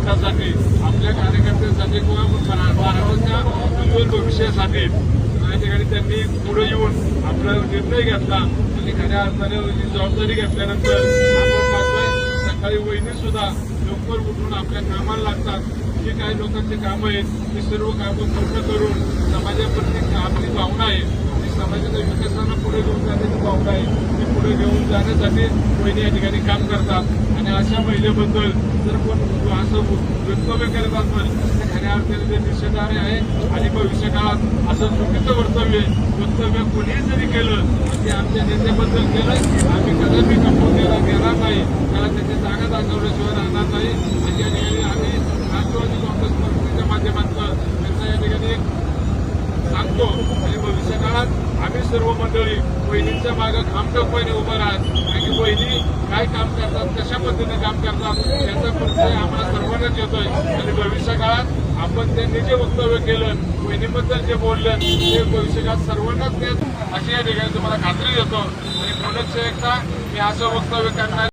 हितासाठी, आपल्या कार्यकर्त्यांसाठी किंवा महाराष्ट्राच्या उज्ज्वल भविष्यासाठी या ठिकाणी त्यांनी पुढे येऊन आपला निर्णय घेतला आणि खऱ्या अर्थाने जबाबदारी घेतल्यानंतर आपण पाहतोय सकाळी वहिनी सुद्धा लवकर उठून आपल्या कामाला लागतात. जे काही लोकांचे कामं आहेत ते सर्व कामं पूर्ण करून समाजाप्रती आपली भावना आहे, जी समाजाच्या विकासाला पुढे घेऊन जाण्याची भावना आहे, ती पुढे घेऊन जाण्यासाठी वहिनी या ठिकाणी काम करतात. आणि अशा महिलेबद्दल जर कोण असं वक्तव्य करत असेल तर खऱ्या अर्थाने ते निषेधार्ह आहे. आणि भविष्य काळात असं चुकीचं वक्तव्य कोणीही जरी केलं ते आमच्या नेत्याबद्दल केलं आम्ही कदापि कंपनीला घेणार नाही, त्याला त्याची जागा दाखवल्याशिवाय राहणार नाही. आणि या ठिकाणी आम्ही राष्ट्रवादी काँग्रेस पक्षाच्या माध्यमातून त्यांना या ठिकाणी सांगतो. आणि भविष्य काळात आम्ही सर्व मंडळी वहिनींच्या मागे ठामठामपणे उभं राहत आणि वहिनी काय काम करतात, कशा पद्धतीने काम करतात याचा परिचय आम्हाला सर्वांनाच येतोय. आणि भविष्य काळात आपण त्यांनी जे वक्तव्य केलं, वहिनीबद्दल जे बोललं ते भविष्य काळात सर्वांनाच देत अशी या ठिकाणी तुम्हाला खात्री देतो. आणि पुनश्च एकदा मी असं वक्तव्य करणार